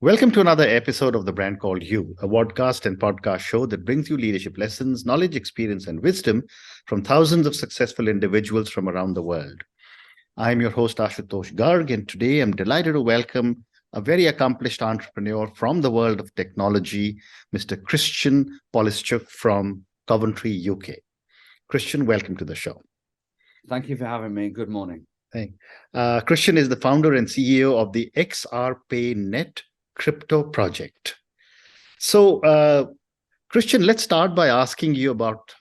Welcome to another episode of The Brand Called You, a podcast and podcast show that brings you leadership lessons, knowledge, experience, and wisdom from thousands of successful individuals from around the world. I'm your host, Ashutosh Garg, and today I'm delighted to welcome a very accomplished entrepreneur from the world of technology, Mr. Kristian Poliszczuk from Coventry, UK. Kristian, welcome to the show. Thank you for having me. Good morning. Hey. Kristian is the founder and CEO of the XRPayNet crypto project. So, Kristian, let's start by asking you about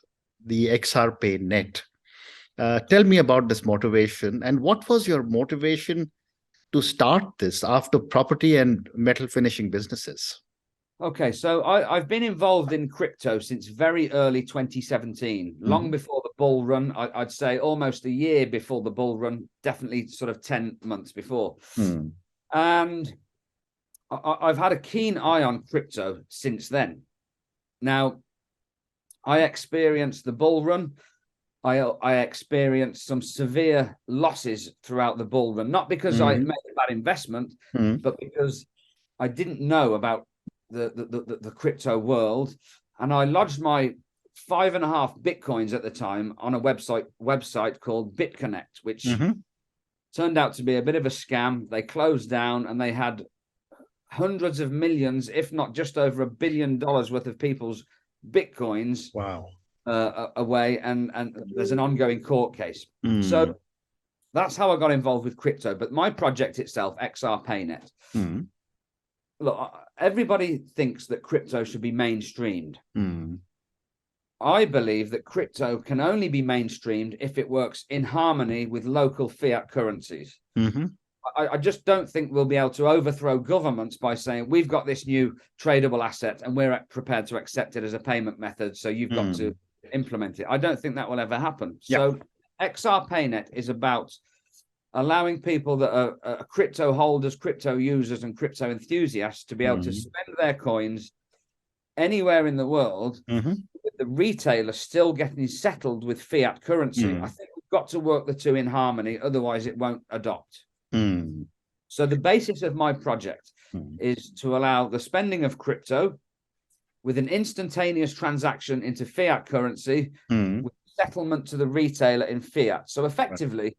the XRPayNet. Tell me about this motivation and what was your motivation to start this after property and metal finishing businesses? Okay, so I've been involved in crypto since very early 2017, long before the bull run. I'd say almost a year before the bull run, definitely sort of 10 months before. And I've had a keen eye on crypto since then. Now, I experienced the bull run. I experienced some severe losses throughout the bull run, not because I made a bad investment, but because I didn't know about the crypto world. And I lodged my 5.5 Bitcoins at the time on a website called BitConnect, which turned out to be a bit of a scam. They closed down and they had hundreds of millions, if not just over $1 billion worth of people's Bitcoins away. And there's an ongoing court case. So that's how I got involved with crypto. But my project itself, XRPayNet, look, everybody thinks that crypto should be mainstreamed. I believe that crypto can only be mainstreamed if it works in harmony with local fiat currencies. I just don't think we'll be able to overthrow governments by saying we've got this new tradable asset and we're prepared to accept it as a payment method, so you've got to implement it. I don't think that will ever happen. So XRPayNet is about allowing people that are crypto holders, crypto users, and crypto enthusiasts to be able to spend their coins anywhere in the world, with the retailer still getting settled with fiat currency. I think we've got to work the two in harmony, otherwise it won't adopt. So the basis of my project is to allow the spending of crypto with an instantaneous transaction into fiat currency with settlement to the retailer in fiat. So effectively,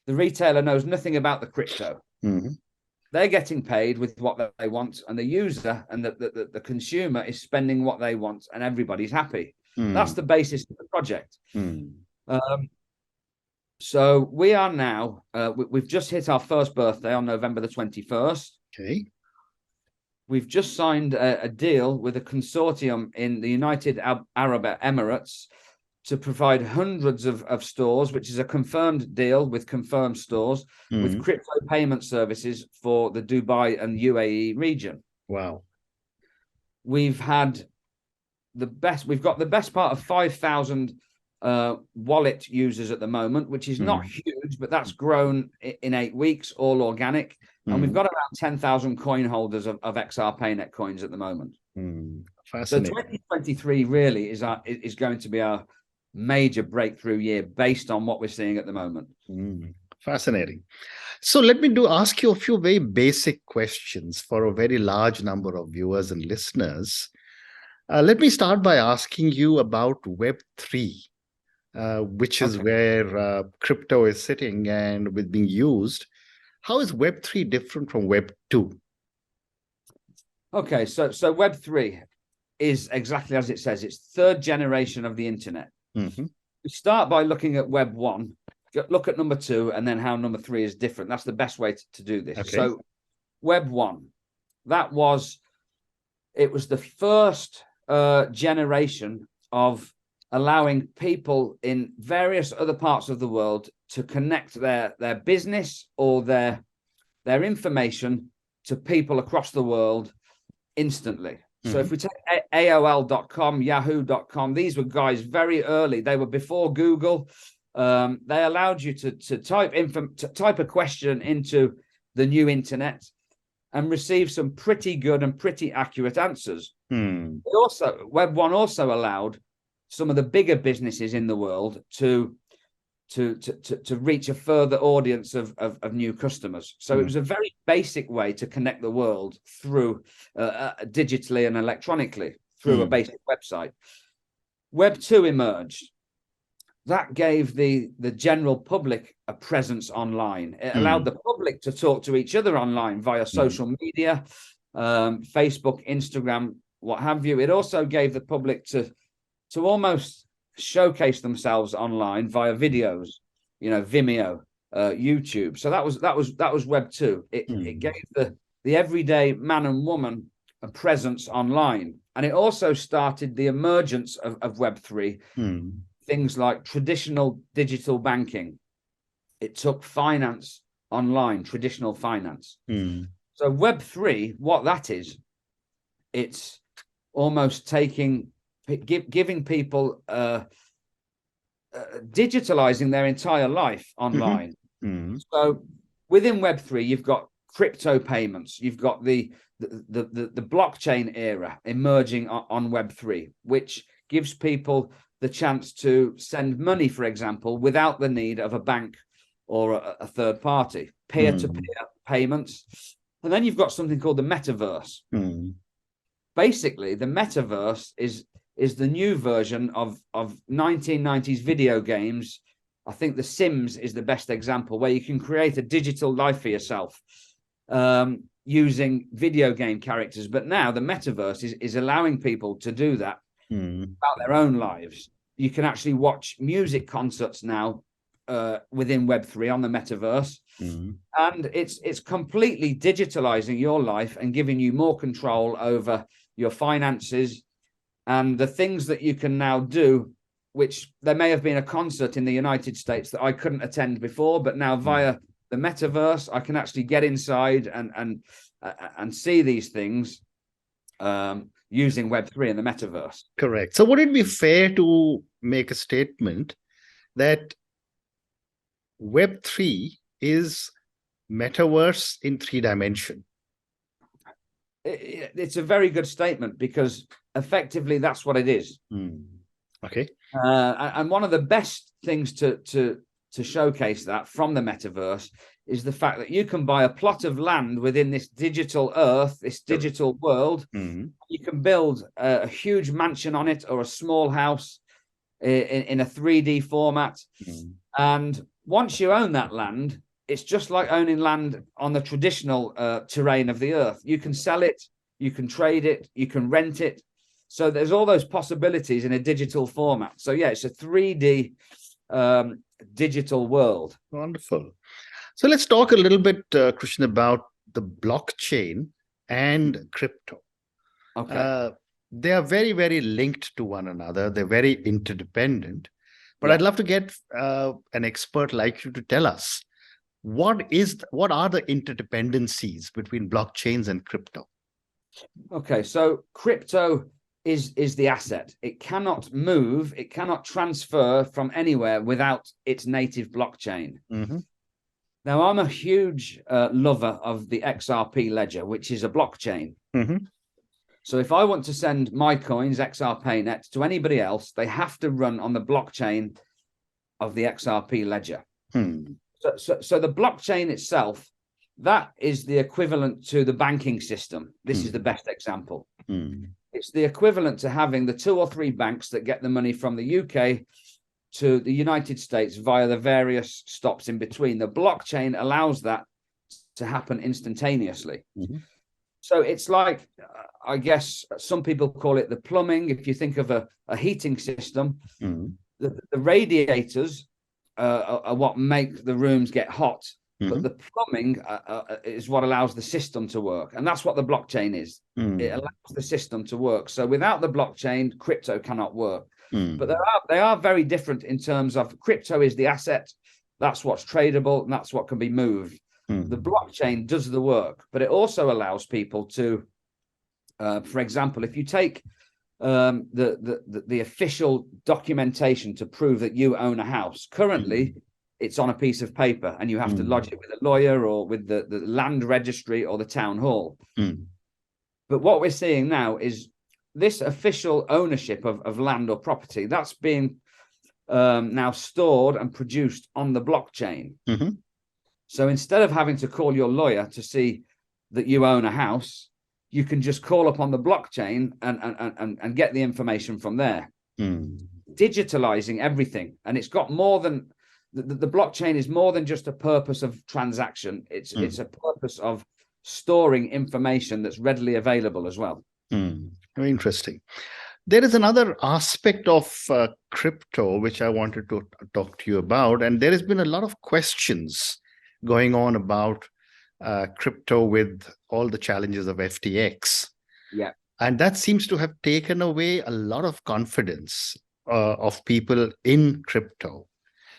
the retailer knows nothing about the crypto. They're getting paid with what they want, and the user and the consumer is spending what they want, and everybody's happy. That's the basis of the project. So we are now, we've just hit our first birthday on November the 21st. Okay. We've just signed a deal with a consortium in the United Arab Emirates to provide hundreds of stores, which is a confirmed deal with confirmed stores, with crypto payment services for the Dubai and UAE region. Wow. We've got the best part of 5,000 wallet users at the moment, which is not huge, but that's grown in 8 weeks, all organic. And we've got around 10,000 coin holders of XRPayNet coins at the moment. So 2023 really is going to be our major breakthrough year based on what we're seeing at the moment. Fascinating. So let me ask you a few very basic questions for a very large number of viewers and listeners. Let me start by asking you about Web3. Which is where crypto is sitting and with being used. How is Web3 different from Web2? Okay, so Web3 is exactly as it says. It's third generation of the internet. We start by looking at Web1, look at number 2, and then how number 3 is different. That's the best way to do this. Okay. So Web1, it was the first generation of allowing people in various other parts of the world to connect their business or their information to people across the world instantly. So if we take AOL.com, Yahoo.com, these were guys very early. They were before Google. They allowed you to type a question into the new internet and receive some pretty good and pretty accurate answers. Web1 also allowed some of the bigger businesses in the world to to reach a further audience of new customers. So it was a very basic way to connect the world through digitally and electronically through a basic website. Web 2 emerged. That gave the general public a presence online. It allowed the public to talk to each other online via social media, Facebook, Instagram, what have you. It also gave the public to almost showcase themselves online via videos, Vimeo, YouTube. So that was Web 2. It gave the everyday man and woman a presence online, and it also started the emergence of Web 3. Things like traditional digital banking. It took finance online, traditional finance. So Web 3, what that is, it's almost giving people digitalizing their entire life online. So within Web 3, you've got crypto payments, you've got the blockchain era emerging on Web 3, which gives people the chance to send money, for example, without the need of a bank or a third party, peer-to-peer payments. And then you've got something called the metaverse. Basically, the metaverse is the new version of 1990s video games. I think The Sims is the best example, where you can create a digital life for yourself using video game characters. But now the metaverse is allowing people to do that about their own lives. You can actually watch music concerts now within Web 3 on the metaverse. And it's completely digitalizing your life and giving you more control over your finances and the things that you can now do, which there may have been a concert in the United States that I couldn't attend before, but now via the metaverse, I can actually get inside and see these things using Web 3 and the metaverse. Correct. So would it be fair to make a statement that Web 3 is metaverse in 3-dimension? It's a very good statement, because effectively that's what it is. Okay. And one of the best things to showcase that from the metaverse is the fact that you can buy a plot of land within this digital earth, this digital world. You can build a huge mansion on it, or a small house in a 3D format. And once you own that land, it's just like owning land on the traditional terrain of the earth. You can sell it, you can trade it, you can rent it. So there's all those possibilities in a digital format. So yeah, it's a 3D digital world. Wonderful. So let's talk a little bit, Kristian, about the blockchain and crypto. Okay. They are very, very linked to one another. They're very interdependent. But I'd love to get an expert like you to tell us, what are the interdependencies between blockchains and crypto? Okay, so crypto is the asset. It cannot move, it cannot transfer from anywhere without its native blockchain. Now, I'm a huge lover of the XRP ledger, which is a blockchain. So if I want to send my coins, XRPayNet, to anybody else, they have to run on the blockchain of the XRP ledger. So the blockchain itself, that is the equivalent to the banking system. This is the best example. It's the equivalent to having the 2 or 3 banks that get the money from the UK to the United States via the various stops in between. The blockchain allows that to happen instantaneously. So it's like, I guess some people call it the plumbing. If you think of a heating system, the radiators are what make the rooms get hot. But the plumbing is what allows the system to work. And that's what the blockchain is. It allows the system to work. So without the blockchain, crypto cannot work. But they are very different in terms of crypto is the asset. That's what's tradable, and that's what can be moved. The blockchain does the work, but it also allows people to, for example, if you take the official documentation to prove that you own a house, currently it's on a piece of paper, and you have to lodge it with a lawyer or with the land registry or the town hall. But what we're seeing now is this official ownership of land or property, that's being now stored and produced on the blockchain. So instead of having to call your lawyer to see that you own a house, you can just call upon the blockchain and get the information from there. Digitalizing everything. And it's got more than the blockchain is more than just a purpose of transaction. It's a purpose of storing information that's readily available as well. Very interesting. There is another aspect of crypto which I wanted to talk to you about, and there has been a lot of questions going on about crypto with all the challenges of FTX. Yeah. And that seems to have taken away a lot of confidence of people in crypto.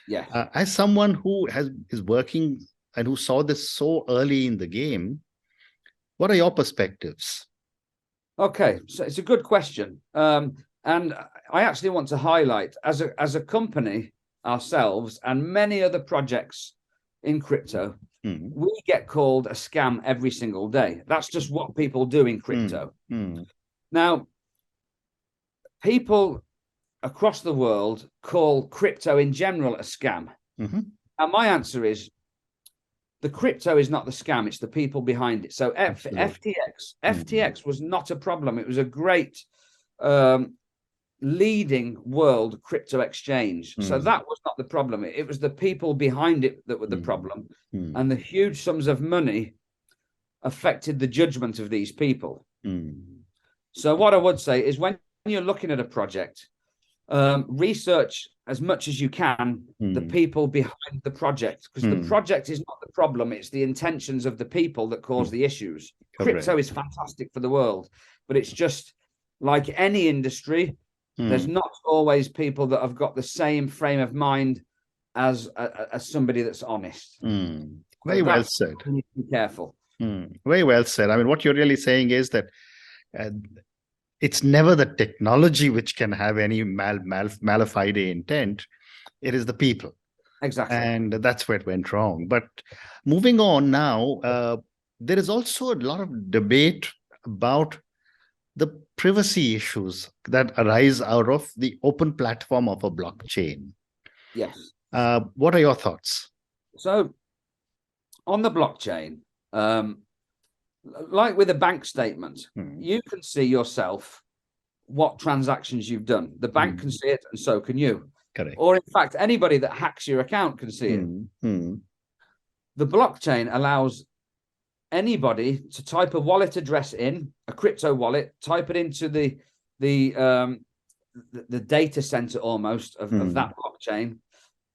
Yeah. As someone who is working and who saw this so early in the game, what are your perspectives? Okay, so it's a good question. And I actually want to highlight, as a company ourselves and many other projects in crypto, we get called a scam every single day. That's just what people do in crypto. Now, people across the world call crypto in general a scam. And my answer is, the crypto is not the scam, it's the people behind it. So FTX was not a problem. It was a great leading world crypto exchange. So that was not the problem. It was the people behind it that were the problem. And the huge sums of money affected the judgment of these people. So what I would say is, when you're looking at a project, research as much as you can the people behind the project, because the project is not the problem, it's the intentions of the people that cause the issues. Crypto is fantastic for the world, but it's just like any industry, there's not always people that have got the same frame of mind as somebody that's honest. Very well said. You need to be careful. Very well said. I mean, what you're really saying is that it's never the technology which can have any mala fide intent. It is the people. Exactly. And that's where it went wrong. But moving on now, there is also a lot of debate about the privacy issues that arise out of the open platform of a blockchain. Yes. What are your thoughts? So on the blockchain, like with a bank statement, you can see yourself what transactions you've done. The bank can see it, and so can you. Correct. Or in fact, anybody that hacks your account can see it. The blockchain allows anybody to type a wallet address in, a crypto wallet, type it into the data center almost of that blockchain,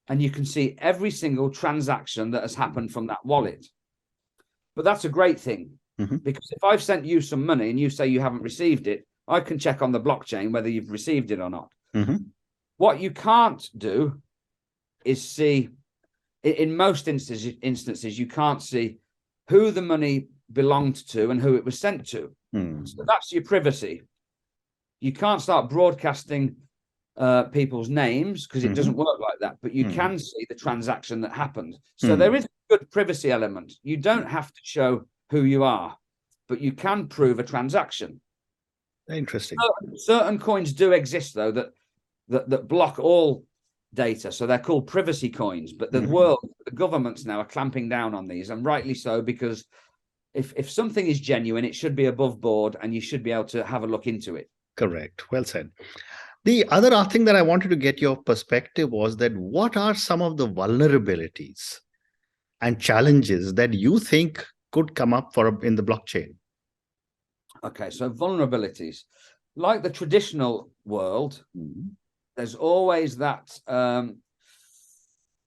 and you can see every single transaction that has happened from that wallet. But that's a great thing, because if I've sent you some money and you say you haven't received it, I can check on the blockchain whether you've received it or not. What you can't do is see, in most instances, you can't see who the money belonged to and who it was sent to. So that's your privacy. You can't start broadcasting people's names, because it doesn't work like that, but you can see the transaction that happened. So there is a good privacy element. You don't have to show who you are, but you can prove a transaction. Interesting. Certain coins do exist, though, that block all data. So they're called privacy coins. But the governments now are clamping down on these, and rightly so, because if something is genuine, it should be above board, and you should be able to have a look into it. Correct. Well said. The other thing that I wanted to get your perspective was that what are some of the vulnerabilities and challenges that you think could come up in the blockchain? Okay, so vulnerabilities. Like the traditional world, there's always that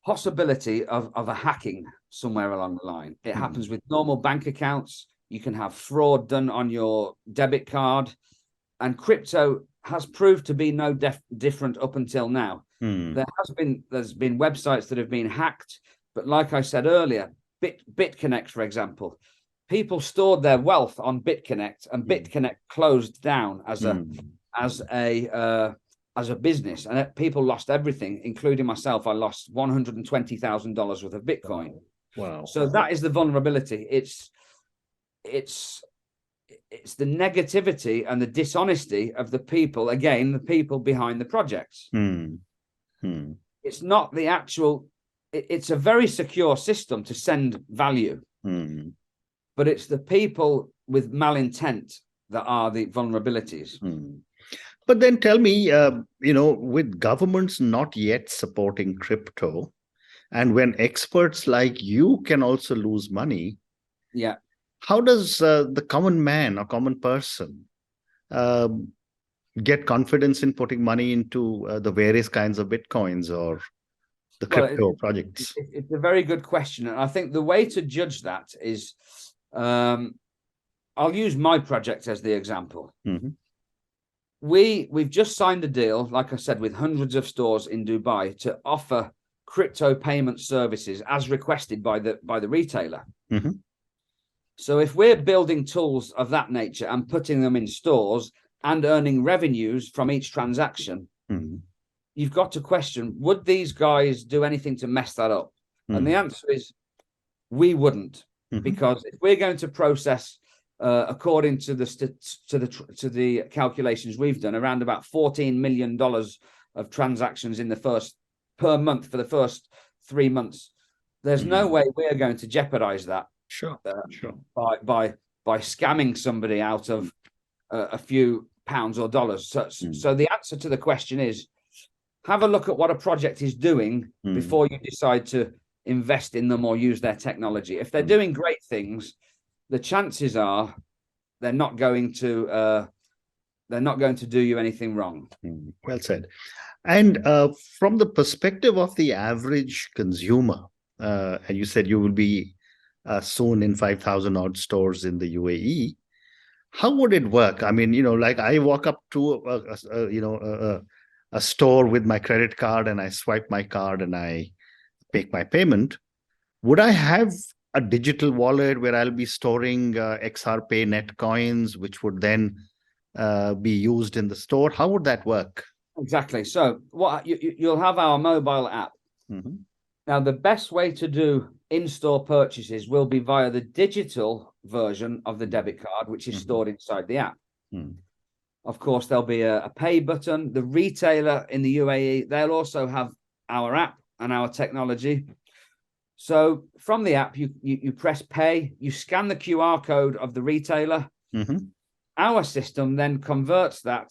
possibility of a hacking somewhere along the line. It happens with normal bank accounts. You can have fraud done on your debit card, and crypto has proved to be no different up until now. There's been websites that have been hacked, but like I said earlier, BitConnect, for example, people stored their wealth on BitConnect, and BitConnect closed down as a business, and people lost everything, including myself. I lost $120,000 worth of Bitcoin. Wow! So that is the vulnerability. It's the negativity and the dishonesty of the people. Again, the people behind the projects. It's not the actual, it's a very secure system to send value, but it's the people with malintent that are the vulnerabilities. But then tell me, with governments not yet supporting crypto, and when experts like you can also lose money, how does the common man or common person get confidence in putting money into the various kinds of Bitcoins or the crypto projects? It's a very good question. And I think the way to judge that is, I'll use my project as the example. We've just signed a deal, like I said, with hundreds of stores in Dubai to offer crypto payment services as requested by the retailer. So if we're building tools of that nature and putting them in stores and earning revenues from each transaction, you've got to question, would these guys do anything to mess that up? And the answer is, we wouldn't, because if we're going to process, according to the calculations we've done, around about $14 million of transactions per month for the first 3 months, there's no way we're going to jeopardize that. By scamming somebody out of a few pounds or dollars. So the answer to the question is, have a look at what a project is doing before you decide to invest in them or use their technology. If they're doing great things, the chances are they're not going to do you anything wrong. Well said. And from the perspective of the average consumer, and you said you will be soon in 5,000 odd stores in the UAE. How would it work? I mean, like I walk up to a store with my credit card and I swipe my card and I make my payment. Would I have a digital wallet where I'll be storing XRPayNet coins, which would then be used in the store? How would that work? Exactly. So what you'll have our mobile app. Now, the best way to do in-store purchases will be via the digital version of the debit card, which is stored inside the app. Of course, there'll be a pay button. The retailer in the UAE, they'll also have our app and our technology. So from the app, you press pay, you scan the QR code of the retailer. Our system then converts that.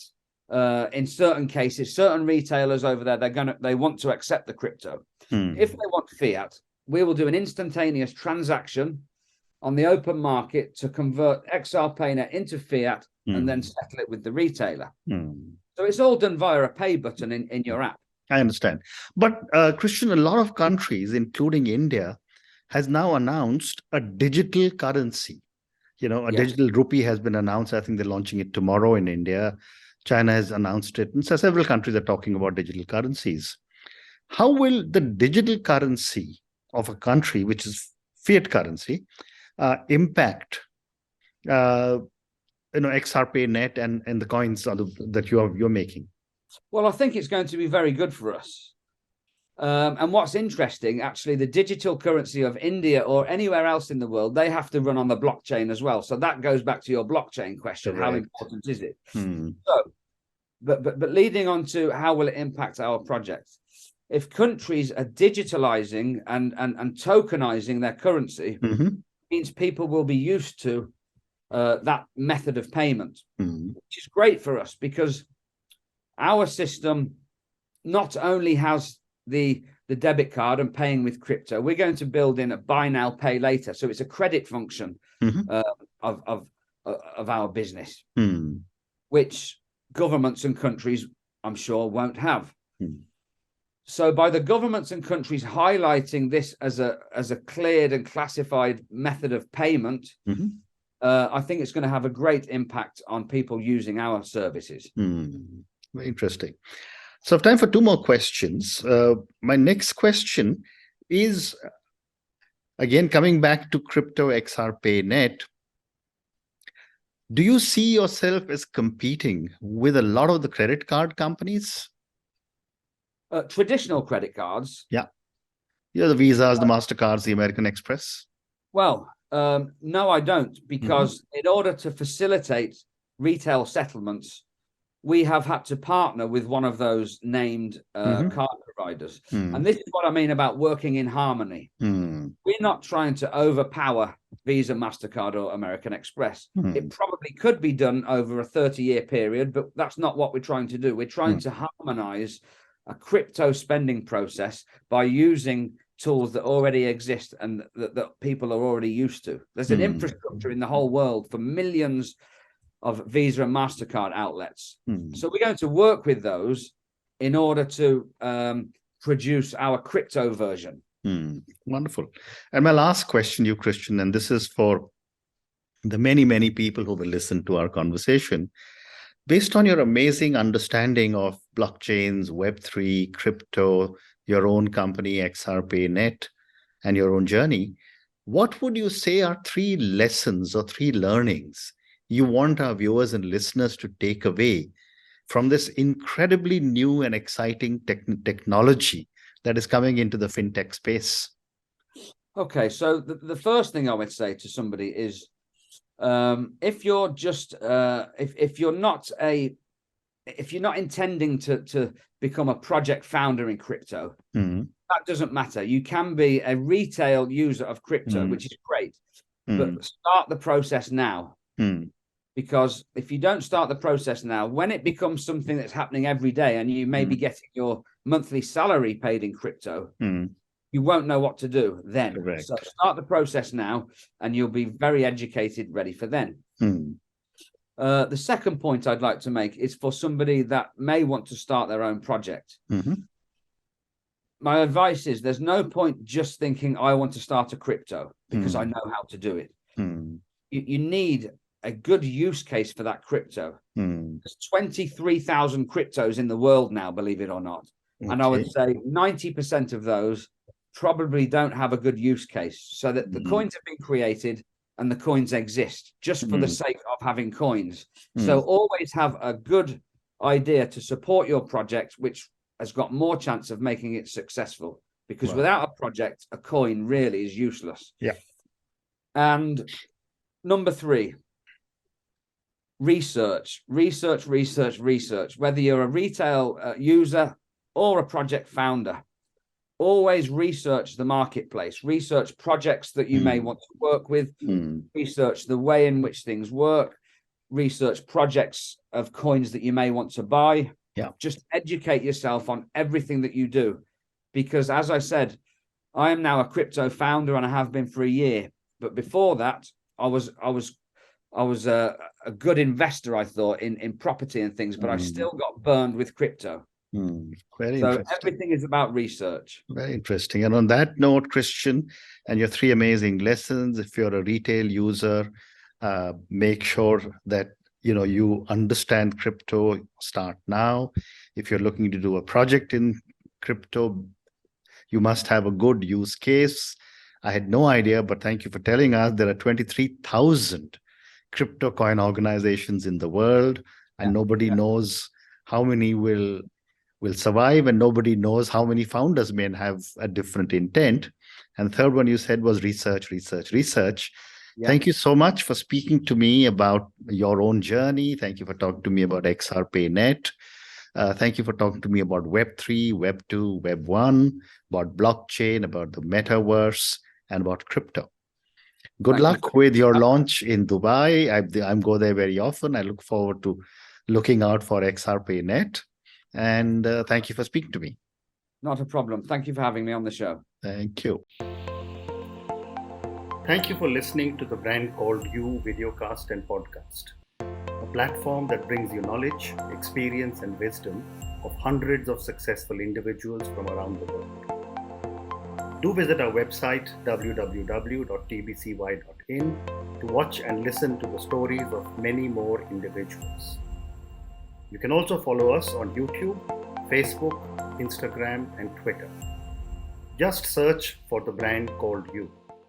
In certain cases, certain retailers over there, they want to accept the crypto. If they want fiat, we will do an instantaneous transaction on the open market to convert XRPayNet into fiat and then settle it with the retailer. So it's all done via a pay button in your app. I understand. But Kristian, a lot of countries, including India, has now announced a digital currency. Digital rupee has been announced. I think they're launching it tomorrow in India. China has announced it. And so several countries are talking about digital currencies. How will the digital currency of a country, which is fiat currency, impact XRPayNet and the coins that you're making? Well, I think it's going to be very good for us. And what's interesting, actually, the digital currency of India or anywhere else in the world, they have to run on the blockchain as well. So that goes back to your blockchain question. Correct. How important is it? So, but leading on to how will it impact our project? If countries are digitalizing and tokenizing their currency, means people will be used to that method of payment, which is great for us because our system not only has the debit card and paying with crypto, we're going to build in a buy now, pay later. So it's a credit function of our business, which governments and countries, I'm sure, won't have. So by the governments and countries highlighting this as a cleared and classified method of payment, I think it's going to have a great impact on people using our services. Very interesting. So I have time for two more questions. My next question is, again, coming back to crypto XRPayNet. Do you see yourself as competing with a lot of the credit card companies? Traditional credit cards? Yeah. The Visas, the MasterCards, the American Express? Well, no, I don't, because in order to facilitate retail settlements, we have had to partner with one of those named card providers. And this is what I mean about working in harmony. We're not trying to overpower Visa, MasterCard, or American Express. It probably could be done over a 30-year period, but that's not what we're trying to do. We're trying to harmonize a crypto spending process by using tools that already exist and that people are already used to. There's an infrastructure in the whole world for millions of Visa and MasterCard outlets. So we're going to work with those in order to produce our crypto version. Wonderful. And my last question, you, Kristian, and this is for the many, many people who will listen to our conversation. Based on your amazing understanding of blockchains, Web3, crypto, your own company, XRPayNet, and your own journey, what would you say are 3 lessons or 3 learnings you want our viewers and listeners to take away from this incredibly new and exciting technology that is coming into the fintech space? Okay, so the first thing I would say to somebody is, if you're just if you're not intending to become a project founder in crypto, that doesn't matter. You can be a retail user of crypto, which is great, but start the process now. Because if you don't start the process now, when it becomes something that's happening every day and you may be getting your monthly salary paid in crypto, you won't know what to do then. Correct. So start the process now and you'll be very educated, ready for then. The second point I'd like to make is for somebody that may want to start their own project. My advice is there's no point just thinking I want to start a crypto because I know how to do it. You need a good use case for that crypto. There's 23,000 cryptos in the world now, believe it or not. And I would say 90% of those probably don't have a good use case, so that the coins have been created and the coins exist just for the sake of having coins. So always have a good idea to support your project, which has got more chance of making it successful, because without a project, a coin really is useless. And number 3, research. Whether you're a retail user or a project founder, always research the marketplace, research projects that you may want to work with, research the way in which things work, research projects of coins that you may want to buy. Just educate yourself on everything that you do, because as I said, I am now a crypto founder and I have been for a year, but before that I was a good investor, I thought, in property and things, but I still got burned with crypto. Very so interesting. Everything is about research. Very interesting. And on that note, Kristian, and your 3 amazing lessons, if you're a retail user, make sure that you understand crypto, start now. If you're looking to do a project in crypto, you must have a good use case. I had no idea, but thank you for telling us there are 23,000 crypto coin organizations in the world, and nobody knows how many will survive, and nobody knows how many founders may have a different intent. And third one you said was research. Thank you so much for speaking to me about your own journey. Thank you for talking to me about XRPayNet. Thank you for talking to me about Web3, Web2, Web1, about blockchain, about the metaverse, and about crypto. Good luck with your launch in Dubai. I'm go there very often. I look forward to looking out for XRPayNet. And thank you for speaking to me. Not a problem. Thank you for having me on the show. Thank you. Thank you for listening to the Brand Called You videocast and podcast, a platform that brings you knowledge, experience, and wisdom of hundreds of successful individuals from around the world. Do visit our website www.tbcy.in to watch and listen to the stories of many more individuals. You can also follow us on YouTube, Facebook, Instagram, and Twitter. Just search for the Brand Called You.